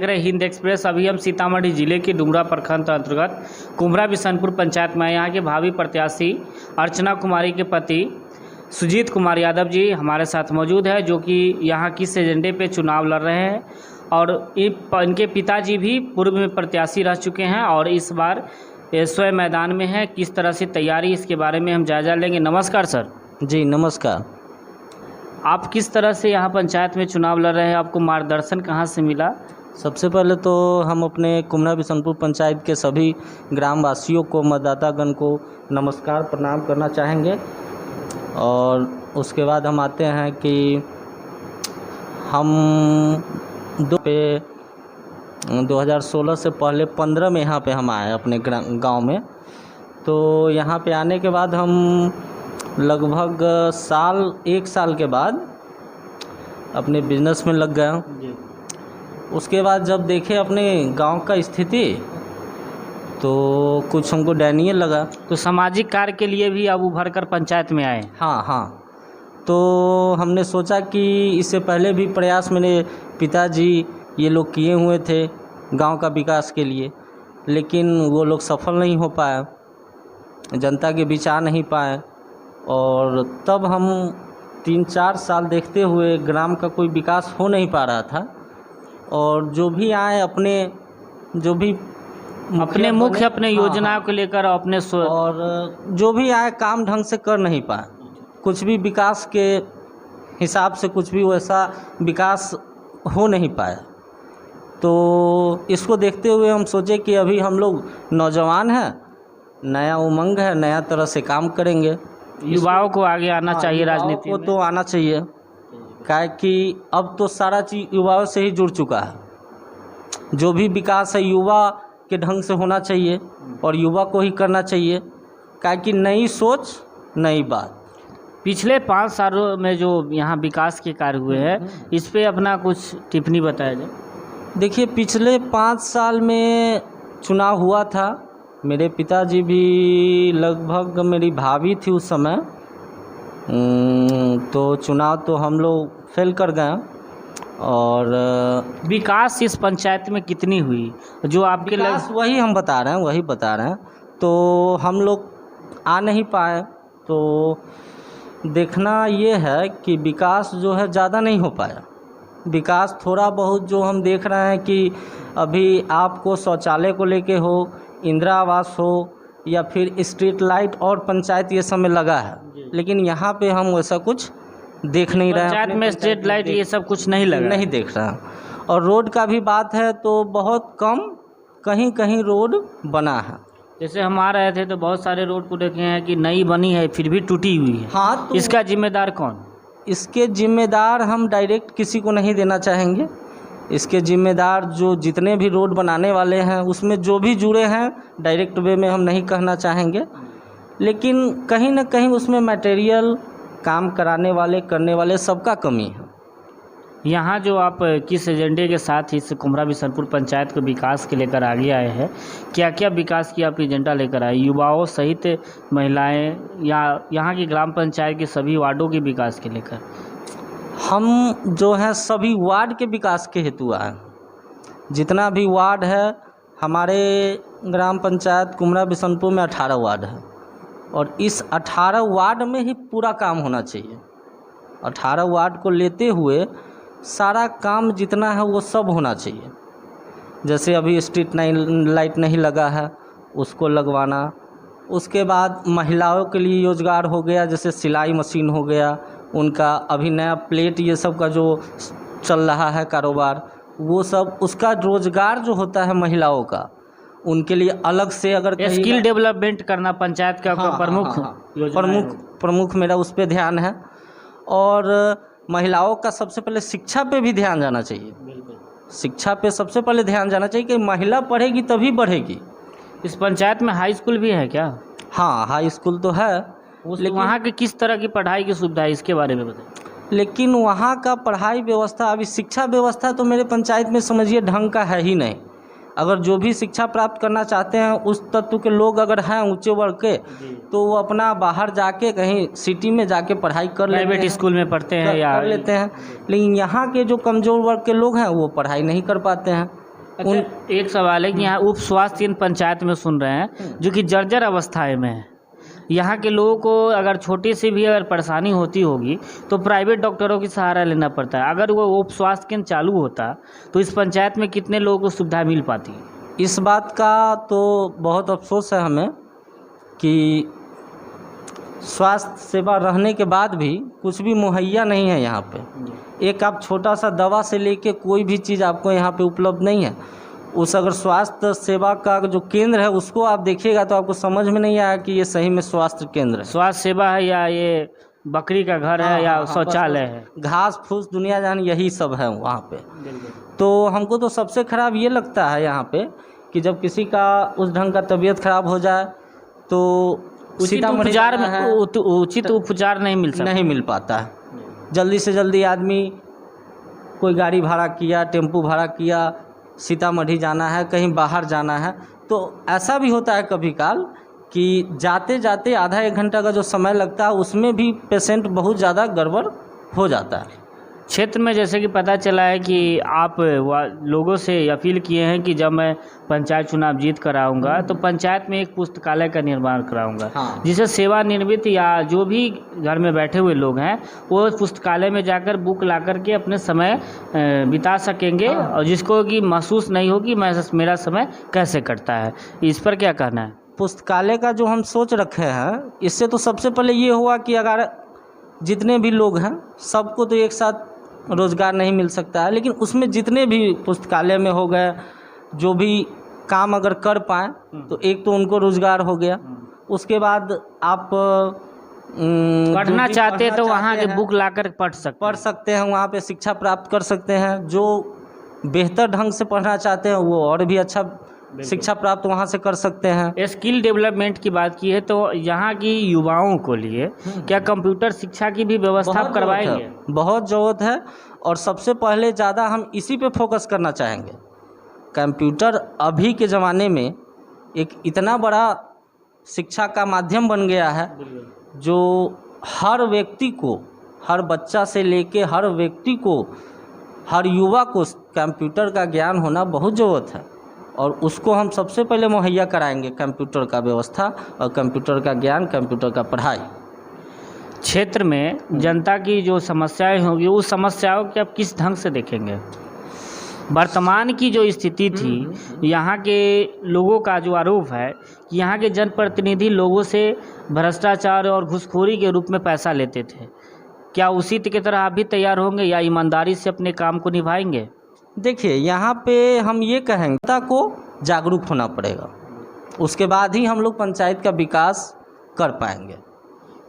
देख रहे हैं हिंद एक्सप्रेस। अभी हम सीतामढ़ी जिले के डुमरा प्रखंड अंतर्गत कुम्हरा बिशनपुर पंचायत में यहाँ के भावी प्रत्याशी अर्चना कुमारी के पति सुजीत कुमार यादव जी हमारे साथ मौजूद है, जो कि यहाँ किस एजेंडे पे चुनाव लड़ रहे हैं। और इनके पिताजी भी पूर्व में प्रत्याशी रह चुके हैं और इस बार स्वयं मैदान में है। किस तरह से तैयारी, इसके बारे में हम जायजा लेंगे। नमस्कार सर। जी नमस्कार। आप किस तरह से यहाँ पंचायत में चुनाव लड़ रहे हैं, आपको मार्गदर्शन कहाँ से मिला? सबसे पहले तो हम अपने कुम्हरा बिशनपुर पंचायत के सभी ग्रामवासियों को, मतदातागण को नमस्कार प्रणाम करना चाहेंगे। और उसके बाद हम आते हैं कि हम 2016 से पहले 15 में यहाँ पे हम आए अपने गांव में। तो यहाँ पे आने के बाद हम लगभग एक साल के बाद अपने बिजनेस में लग गए। उसके बाद जब देखे अपने गांव का स्थिति तो कुछ हमको दयनीय लगा। तो सामाजिक कार्य के लिए भी अब उभर कर पंचायत में आए? हाँ। तो हमने सोचा कि इससे पहले भी प्रयास मेरे पिताजी ये लोग किए हुए थे गांव का विकास के लिए, लेकिन वो लोग सफल नहीं हो पाए, जनता के बीच आ नहीं पाए। और तब हम 3-4 साल देखते हुए ग्राम का कोई विकास हो नहीं पा रहा था। और जो भी आए अपने मुख्य योजनाओं को लेकर अपने और जो भी आए काम ढंग से कर नहीं पाए। कुछ भी विकास के हिसाब से कुछ भी वैसा विकास हो नहीं पाया। तो इसको देखते हुए हम सोचे कि अभी हम लोग नौजवान हैं, नया उमंग है, नया तरह से काम करेंगे। युवाओं को आगे आना चाहिए, राजनीति को तो आना चाहिए, क्या कि अब तो सारा चीज़ युवाओं से ही जुड़ चुका है। जो भी विकास है युवा के ढंग से होना चाहिए और युवा को ही करना चाहिए, क्या कि नई सोच नई बात। पिछले 5 सालों में जो यहाँ विकास के कार्य हुए हैं, इस पे अपना कुछ टिप्पणी बताया जाए। देखिए, पिछले 5 साल में चुनाव हुआ था। मेरे पिताजी भी लगभग, मेरी भाभी थी उस समय, तो चुनाव तो हम लोग फेल कर गए। और विकास इस पंचायत में कितनी हुई जो आपके वही हम बता रहे हैं। तो हम लोग आ नहीं पाए। तो देखना ये है कि विकास जो है ज़्यादा नहीं हो पाया। विकास थोड़ा बहुत जो हम देख रहे हैं कि अभी आपको शौचालय को लेके हो, इंदिरा आवास हो, या फिर स्ट्रीट लाइट और पंचायत ये सब में लगा है, लेकिन यहाँ पे हम वैसा कुछ देख नहीं रहे हैं। पंचायत में स्ट्रीट लाइट ये सब कुछ नहीं लगा, नहीं देख रहा। और रोड का भी बात है तो बहुत कम, कहीं कहीं रोड बना है। जैसे हम आ रहे थे तो बहुत सारे रोड को देखे हैं कि नई बनी है फिर भी टूटी हुई है। हाँ, तो इसका जिम्मेदार कौन? इसके जिम्मेदार हम डायरेक्ट किसी को नहीं देना चाहेंगे। इसके जिम्मेदार जो जितने भी रोड बनाने वाले हैं उसमें जो भी जुड़े हैं, डायरेक्ट वे में हम नहीं कहना चाहेंगे, लेकिन कहीं ना कहीं उसमें मटेरियल, काम कराने वाले, करने वाले सबका कमी है। यहाँ जो आप किस एजेंडे के साथ इस कुम्हरा बिशनपुर पंचायत को विकास के लेकर आगे आए हैं, क्या क्या विकास की आप एजेंडा लेकर आए? युवाओं सहित महिलाएं या यहाँ की ग्राम पंचायत के सभी वार्डों के विकास के लेकर? हम जो है सभी वार्ड के विकास के हेतु आए। जितना भी वार्ड है हमारे ग्राम पंचायत कुम्हरा बिशनपुर में 18 वार्ड है, और इस 18 वार्ड में ही पूरा काम होना चाहिए। 18 वार्ड को लेते हुए सारा काम जितना है वो सब होना चाहिए। जैसे अभी स्ट्रीट लाइट नहीं लगा है, उसको लगवाना। उसके बाद महिलाओं के लिए रोजगार हो गया, जैसे सिलाई मशीन हो गया, उनका अभी नया प्लेट ये सब का जो चल रहा है कारोबार, वो सब उसका रोजगार जो होता है महिलाओं का, उनके लिए अलग से अगर स्किल डेवलपमेंट करना पंचायत का प्रमुख मेरा उस पर ध्यान है। और महिलाओं का सबसे पहले शिक्षा पे भी ध्यान जाना चाहिए। शिक्षा पे सबसे पहले ध्यान जाना चाहिए कि महिला पढ़ेगी तभी बढ़ेगी। इस पंचायत में हाई स्कूल भी है क्या? हाँ, हाई स्कूल तो है, लेकिन वहाँ की किस तरह की पढ़ाई की सुविधा है, इसके बारे में बताइए। लेकिन वहाँ का पढ़ाई व्यवस्था, अभी शिक्षा व्यवस्था तो मेरे पंचायत में समझिए ढंग का है ही नहीं। अगर जो भी शिक्षा प्राप्त करना चाहते हैं, उस तत्व के लोग अगर हैं ऊंचे वर्ग के, तो वो अपना बाहर जाके कहीं सिटी में जाके पढ़ाई कर लेते हैं, प्राइवेट स्कूल में पढ़ते हैं या कर लेते हैं। लेकिन यहाँ के जो कमज़ोर वर्ग के लोग हैं वो पढ़ाई नहीं कर पाते हैं। अच्छा, एक सवाल है कि यहाँ उप स्वास्थ्य केंद्र पंचायत में सुन रहे हैं जो कि जर्जर अवस्थाएं में है। यहाँ के लोगों को अगर छोटी सी भी अगर परेशानी होती होगी तो प्राइवेट डॉक्टरों की सहारा लेना पड़ता है। अगर वो उप स्वास्थ्य केंद्र चालू होता तो इस पंचायत में कितने लोगों को सुविधा मिल पाती? इस बात का तो बहुत अफसोस है हमें कि स्वास्थ्य सेवा रहने के बाद भी कुछ भी मुहैया नहीं है यहाँ पे। एक आप छोटा सा दवा से लेके कोई भी चीज़ आपको यहाँ पे उपलब्ध नहीं है। उस अगर स्वास्थ्य सेवा का जो केंद्र है उसको आप देखिएगा तो आपको समझ में नहीं आया कि ये सही में स्वास्थ्य केंद्र है। स्वास्थ्य सेवा है या ये बकरी का घर है या शौचालय है? घास फूस दुनिया जान यही सब है वहाँ पे। तो हमको तो सबसे ख़राब ये लगता है यहाँ पे कि जब किसी का उस ढंग का तबीयत खराब हो जाए तो उचित उपचार नहीं मिल पाता है। जल्दी से जल्दी आदमी कोई गाड़ी भाड़ा किया, टेम्पू भाड़ा किया, सीतामढ़ी जाना है, कहीं बाहर जाना है, तो ऐसा भी होता है कभी काल कि जाते जाते आधा एक घंटा का जो समय लगता है उसमें भी पेशेंट बहुत ज़्यादा गड़बड़ हो जाता है। क्षेत्र में जैसे कि पता चला है कि आप लोगों से अपील किए हैं कि जब मैं पंचायत चुनाव जीत कर आऊँगा तो पंचायत में एक पुस्तकालय का निर्माण कराऊंगा। हाँ। जिसे सेवानिवृत्त या जो भी घर में बैठे हुए लोग हैं वो पुस्तकालय में जाकर बुक ला कर के अपने समय बिता सकेंगे। हाँ। और जिसको कि महसूस नहीं हो कि मेरा समय कैसे कटता है। इस पर क्या कहना है? पुस्तकालय का जो हम सोच रखे हैं इससे तो सबसे पहले ये हुआ कि अगर जितने भी लोग हैं सबको तो एक साथ रोज़गार नहीं मिल सकता है, लेकिन उसमें जितने भी पुस्तकालय में हो गए जो भी काम अगर कर पाएँ तो एक तो उनको रोज़गार हो गया। उसके बाद आप पढ़ना चाहते हैं तो वहाँ के बुक लाकर पढ़ सकते हैं, वहाँ पे शिक्षा प्राप्त कर सकते हैं। जो बेहतर ढंग से पढ़ना चाहते हैं वो और भी अच्छा शिक्षा प्राप्त वहाँ से कर सकते हैं। स्किल डेवलपमेंट की बात की है तो यहाँ की युवाओं को लिए क्या कंप्यूटर शिक्षा की भी व्यवस्था करवाएंगे? बहुत ज़रूरत है और सबसे पहले ज़्यादा हम इसी पे फोकस करना चाहेंगे। कंप्यूटर अभी के ज़माने में एक इतना बड़ा शिक्षा का माध्यम बन गया है जो हर व्यक्ति को, हर बच्चा से लेके हर व्यक्ति को, हर युवा को कंप्यूटर का ज्ञान होना बहुत ज़रूरत है और उसको हम सबसे पहले मुहैया कराएंगे, कंप्यूटर का व्यवस्था और कंप्यूटर का ज्ञान, कंप्यूटर का पढ़ाई। क्षेत्र में जनता की जो समस्याएं होंगी उस समस्याओं को आप किस ढंग से देखेंगे? वर्तमान की जो स्थिति थी यहाँ के लोगों का जो आरोप है कि यहाँ के जनप्रतिनिधि लोगों से भ्रष्टाचार और घूसखोरी के रूप में पैसा लेते थे, क्या उसी की तरह आप भी तैयार होंगे या ईमानदारी से अपने काम को निभाएंगे? देखिए, यहाँ पे हम ये कहेंगे जनता को जागरूक होना पड़ेगा, उसके बाद ही हम लोग पंचायत का विकास कर पाएंगे।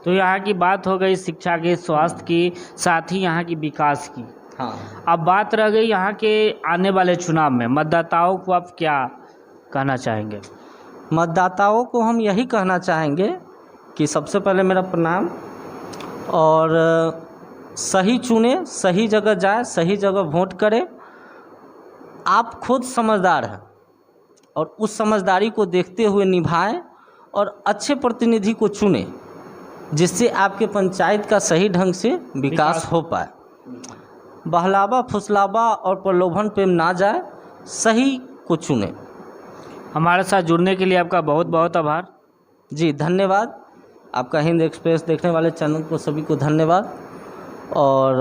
तो यहाँ की बात हो गई शिक्षा की, स्वास्थ्य की, साथ ही यहाँ की विकास की। हाँ। अब बात रह गई यहाँ के आने वाले चुनाव में मतदाताओं को आप क्या कहना चाहेंगे? मतदाताओं को हम यही कहना चाहेंगे कि सबसे पहले मेरा प्रणाम और सही चुने, सही जगह जाए, सही जगह वोट करें। आप खुद समझदार हैं और उस समझदारी को देखते हुए निभाएं और अच्छे प्रतिनिधि को चुनें जिससे आपके पंचायत का सही ढंग से विकास हो पाए। बहलावा, फुसलावा और प्रलोभन पे ना जाए, सही को चुनें। हमारे साथ जुड़ने के लिए आपका बहुत बहुत आभार। जी धन्यवाद। आपका हिंद एक्सप्रेस देखने वाले चैनल को सभी को धन्यवाद और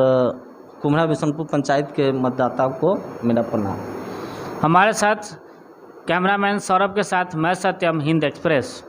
कुम्हरा बिशनपुर पंचायत के मतदाताओं को मेरा प्रणाम। हमारे साथ कैमरामैन सौरभ के साथ मैं सत्यम, हिंद एक्सप्रेस।